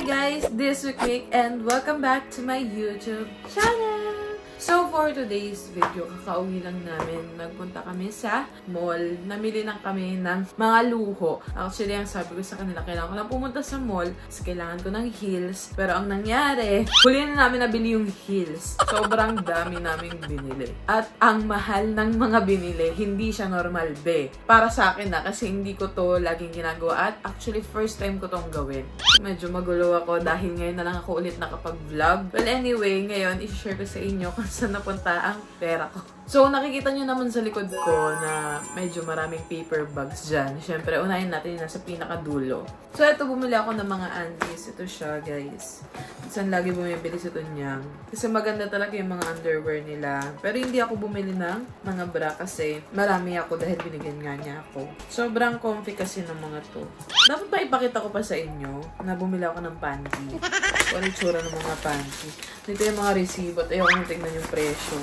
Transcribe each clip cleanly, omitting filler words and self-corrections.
guys, this is Rick and welcome back to my YouTube channel! So for today's video, kakauwi lang namin. Nagpunta kami sa mall. Namili lang kami ng mga luho. Actually, ang sabi ko sa kanila, kailangan ko lang pumunta sa mall kasi kailangan ko ng heels. Pero ang nangyari, huli na namin nabili yung heels. Sobrang dami naming binili. At ang mahal ng mga binili, hindi siya normal, be. Para sa akin na, kasi hindi ko to laging ginagawa. At actually, first time ko tong gawin. Medyo magulo ako dahil ngayon na lang ako ulit nakapag-vlog. Well, anyway, ngayon, i-share ko sa inyo kung saan napunta ang pera ko. So, nakikita nyo naman sa likod ko na medyo maraming paper bags dyan. Siyempre, unahin natin yung nasa pinakadulo. So, ito, bumili ako ng mga undies. Ito siya, guys. Saan lagi bumibili sa Tunyang. Kasi maganda talaga yung mga underwear nila. Pero hindi ako bumili ng mga bra kasi marami ako dahil binigyan nga niya ako. Sobrang comfy kasi ng mga to. Dapat pa ipakita ko pa sa inyo na bumili ako ng panty. Kung itsura ng mga panty. Dito yung mga resibo at ayaw kong tignan yung presyo.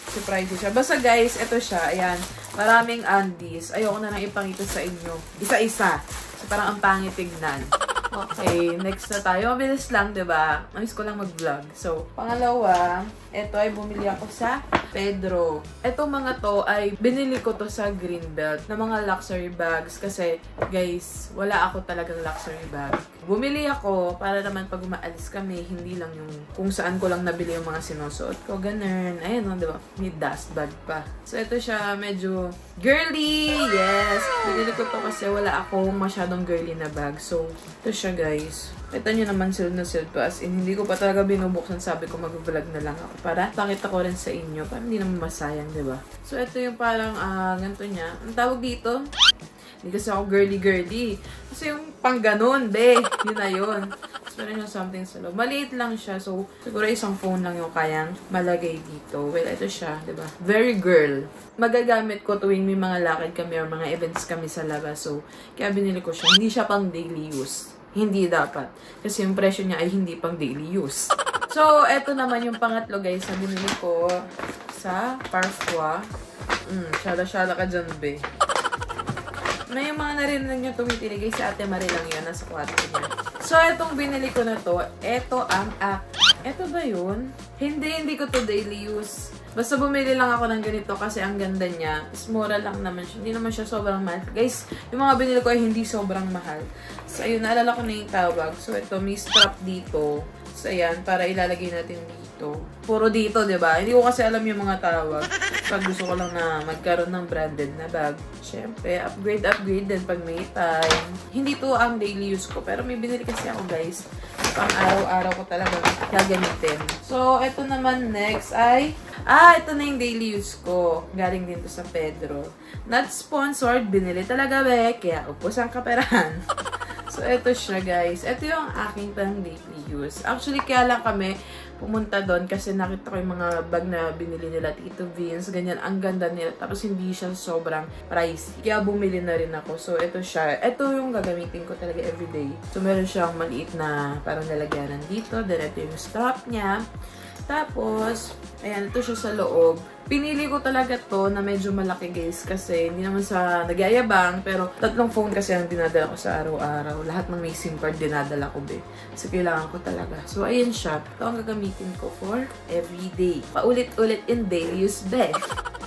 Surprise siya. Basta guys, ito siya. Ayan. Maraming undies. Ayoko na lang ipangita sa inyo. Isa-isa. So, parang ang pangit tignan. Okay, next na tayo. Mabilis lang, diba? Namiss ko lang mag-vlog. So, pangalawa, ito ay bumili ako sa Pedro. Itong mga to ay binili ko to sa Greenbelt na mga luxury bags kasi guys, wala ako talagang luxury bag. Bumili ako para naman pag umaalis kami, hindi lang yung kung saan ko lang nabili yung mga sinusuot ko, ganun. Ayan o, diba? May dust bag pa. So, ito siya medyo girly. Yes! Binili ko to kasi wala akong masyadong girly na bag. So, ito siya guys. Kita nyo naman sealed na sealed pa. As in, hindi ko pa talaga binubuksan. Sabi ko mag-vlog na lang ako para pakita ko rin sa inyo. Para hindi naman masayang, diba? So, ito yung parang ganito niya. Ang tawag dito? Hindi kasi ako girly-girly. Kasi yung pang ganon, be. Yun na yun. Tapos meron yung something sa loob. Maliit lang siya. So, siguro isang phone lang yung kayang malagay dito. Well, ito siya, diba? Very girl. Magagamit ko tuwing may mga lakad kami or mga events kami sa labas. So, kaya binili ko siya. Hindi siya pang daily use. Hindi dapat. Kasi yung presyo niya ay hindi pang daily use. So, eto naman yung pangatlo guys na binili ko sa Parfois. Shala-shala ka dyan, be. May mga narinig niyo tumitili guys. Si Ate Marie lang yan. Nasa kwarto niya. So, etong binili ko na to. Eto ang Eto ba yun? Hindi ko to daily use. Basta bumili lang ako ng ganito kasi ang ganda niya. Is mura lang naman siya. Hindi naman siya sobrang mahal. Guys, yung mga binili ko ay hindi sobrang mahal. So, ayun, naalala ko na yung tawag. So, ito, may strap dito. So, ayan, para ilalagay natin dito. Puro dito, diba? Hindi ko kasi alam yung mga tawag. Pag gusto ko lang na magkaroon ng branded na bag. Siyempre, upgrade din pag may time. Hindi to ang daily use ko. Pero may binili kasi ako, guys. Pang araw-araw ko talaga gagamitin. So, ito naman next ay ito na yung daily use ko. Galing din to sa Pedro. Not sponsored. Binili talaga, be. Kaya upos ang kaperahan. So, ito siya, guys. Ito yung aking pang daily use. Actually, kaya lang kami pumunta doon kasi nakita ko yung mga bag na binili nila Tito Vince. Ganyan, ang ganda nila. Tapos, hindi siya sobrang pricey. Kaya bumili na rin ako. So, ito siya. Ito yung gagamitin ko talaga everyday. So, meron siyang maliit na parang lalagyanan dito. Then, ito yung strap niya. Tapos, ayan, ito siya sa loob. Pinili ko talaga to na medyo malaki guys kasi hindi naman sa nagyayabang pero 3 phone kasi ang dinadala ko sa araw-araw. Lahat ng may SIM card dinadala ko be. So, kailangan ko talaga. So, ayan siya. Ito ang gagamitin ko for everyday. Paulit-ulit in daily use be.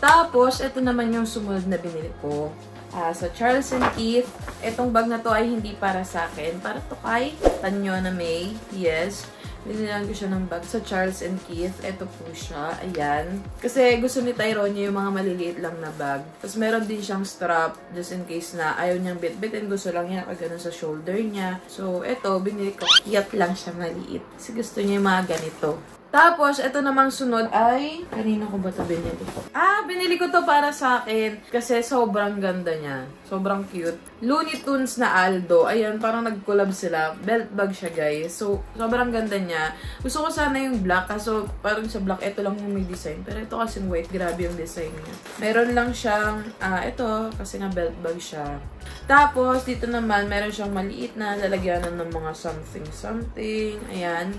Tapos, ito naman yung sumunod na binili ko. Sa Charles & Keith. Itong bag na to ay hindi para sa akin. Para to kay Tanyo na May. Yes. Binilang ko siya ng bag sa Charles & Keith. Ito po siya. Ayan. Kasi gusto ni Tyrone yung mga maliliit lang na bag. Tapos meron din siyang strap just in case na ayaw niyang bit-bitin. Gusto lang niya nakaganon sa shoulder niya. So, ito, binili ko. Cute lang siya maliit. Kasi gusto niya yung mga ganito. Tapos, ito namang sunod ay... Kanina ko ba ito binili ko? Binili ko to para sa akin. Kasi sobrang ganda niya. Sobrang cute. Looney Tunes na Aldo. Ayan, parang nag-collab sila. Belt bag siya, guys. So, sobrang ganda niya. Gusto ko sana yung black. Kaso, parang sa black, ito lang yung may design. Pero ito kasing white. Grabe yung design niya. Meron lang siyang... ito, kasi nga belt bag siya. Tapos, dito naman, meron siyang maliit na lalagyanan ng mga something. Ayan.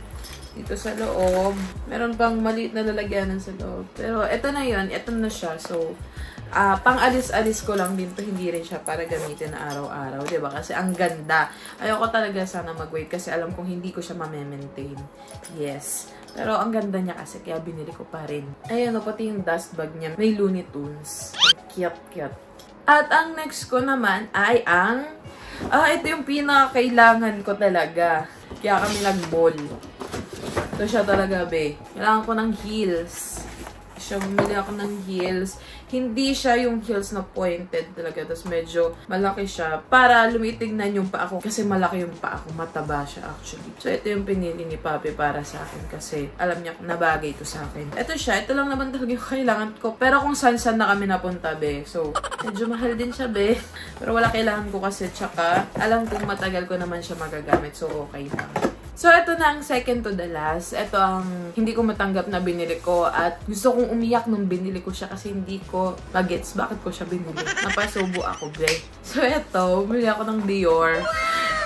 Dito sa loob. Meron pang maliit na lalagyanan sa loob. Pero, ito na yun. Ito na siya. So, Pang-alis-alis ko lang din to, hindi rin siya para gamitin na araw-araw, diba? Kasi ang ganda. Ayoko talaga sana mag-wait kasi alam kong hindi ko siya ma-maintain. Yes. Pero ang ganda niya kasi, kaya binili ko pa rin. Ayan o, pati yung dust bag niya. May Looney Tunes. Cute. At ang next ko naman ay ang... ito yung pinakakailangan ko talaga. Kaya kami nag-mall. Ito siya talaga, be. Kailangan ko ng heels. Bumili ako ng heels. Hindi siya yung heels na pointed talaga. Tapos medyo malaki siya. Para lumitignan yung paa ko. Kasi malaki yung paa ko. Mataba siya actually. So, ito yung pinili ni Papi para sa akin. Kasi alam niya na bagay ito sa akin. Ito siya. Ito lang naman talaga yung kailangan ko. Pero kung saan-saan na kami napunta, be. So, medyo mahal din siya, be. Pero wala kailangan ko kasi. Tsaka, alam kong matagal ko naman siya magagamit. So, okay lang. So, ito na ang second to the last. Ito ang hindi ko matanggap na binili ko. At gusto kong umiyak nung binili ko siya kasi hindi ko magets bakit ko siya binili. Napasubo ako, be. So, ito. Bumili ako ng Dior.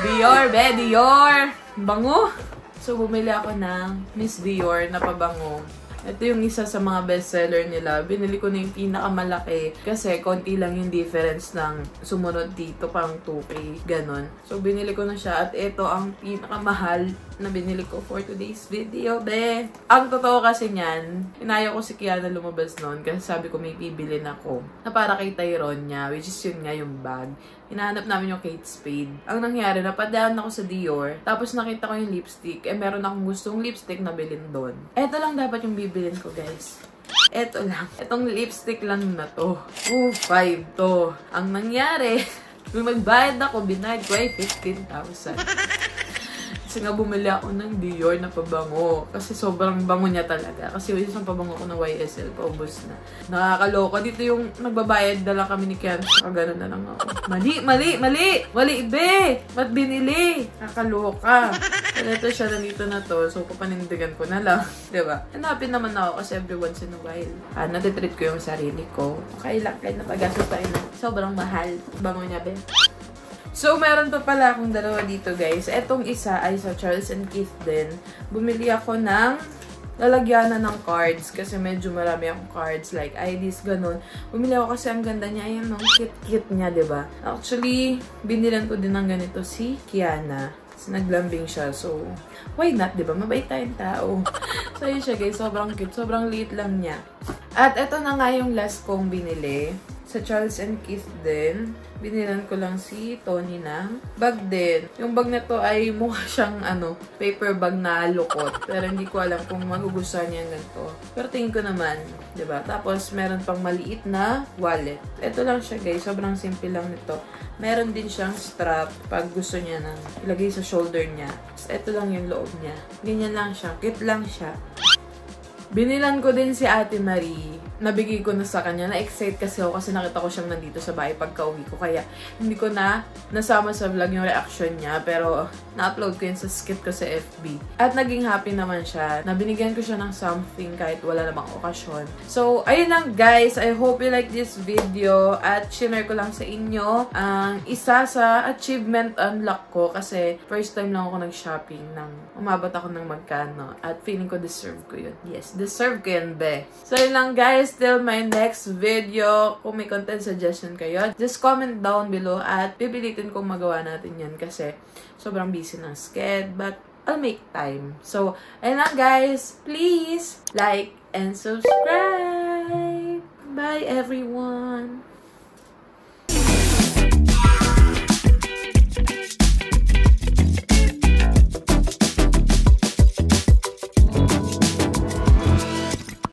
Dior, be. Dior! Bango! So, bumili ako ng Miss Dior na pabango. Ito yung isa sa mga bestseller nila. Binili ko na yung pinakamalaki kasi konti lang yung difference ng sumunod dito, parang 2K, ganon. So, binili ko na siya at ito ang pinakamahal na binili ko for today's video, be. Ang totoo kasi niyan, inayaw ko si Kiana lumabas noon kasi sabi ko may bibilin ako na para kay Tyrone niya, which is yun nga yung bag. Hinahanap namin yung Kate Spade. Ang nangyari, napadaan ako sa Dior, tapos nakita ko yung lipstick, meron akong gustong lipstick na bilhin doon. Eto lang dapat yung bibilin ko, guys. Eto lang. Etong lipstick lang na to. 5 to. Ang nangyari, nung magbayad ako, binayad ko ay 15,000. Kasi nga bumili ako ng Dior na pabango. Kasi sobrang bango niya talaga. Kasi yung isang pabango ko na YSL, paubos na. Nakakaloka. Dito yung nagbabayad na lang kami ni Ken. Saka gano'n na lang ako. Mali, be! Ba't binili? Nakakaloka. Pero ito siya, nandito na to. So, papanindigan ko na lang. Diba? And happy naman ako kasi every once in a while. Natitreat ko yung sarili ko. Okay lang, kahit napagastos tayo na. Sobrang mahal. Bango niya, be. So, meron pa pala akong dalawa dito, guys. Etong isa ay sa Charles & Keith din. Bumili ako ng lalagyanan ng cards kasi medyo marami akong cards like IDs, ganun. Bumili ako kasi ang ganda niya. Ayan, no? Cute niya, diba? Actually, binilan ko din ng ganito si Kiana. Kasi naglambing siya. So, why not, diba? Mabait tayong tao. So, yun siya, guys. Sobrang cute. Sobrang liit lang niya. At eto na nga yung last kong binili. Sa Charles & Keith din. Binilan ko lang si Tony ng bag din. Yung bag na to ay mukha siyang paper bag na lukot. Pero hindi ko alam kung magugustuhan niya ganito. Pero tingin ko naman, diba? Tapos meron pang maliit na wallet. Ito lang siya, guys. Sobrang simple lang nito. Meron din siyang strap pag gusto niya nang ilagay sa shoulder niya. Tapos ito lang yung loob niya. Ganyan lang siya. Cute lang siya. Binilan ko din si Ate Marie. Nabigay ko na sa kanya. Na-excite kasi ako kasi nakita ko siyang nandito sa bahay pagka-uwi ko. Kaya hindi ko na nasama sa vlog yung reaction niya. Pero na-upload ko yun sa skit ko sa FB. At naging happy naman siya. Nabinigyan ko siya ng something kahit wala namang okasyon. So, ayun lang guys. I hope you like this video. At share ko lang sa inyo ang isa sa achievement unlock ko. Kasi first time lang ako nag-shopping ng umabot ako ng magkano. At feeling ko deserve ko yun. Yes, deserve ko yun, be. So, yun lang guys. Till my next video. Kung may content suggestion kayo, just comment down below at pipilitin kong magawa natin yan kasi sobrang busy ng sked, but I'll make time. So, ayun lang guys. Please like and subscribe. Bye everyone.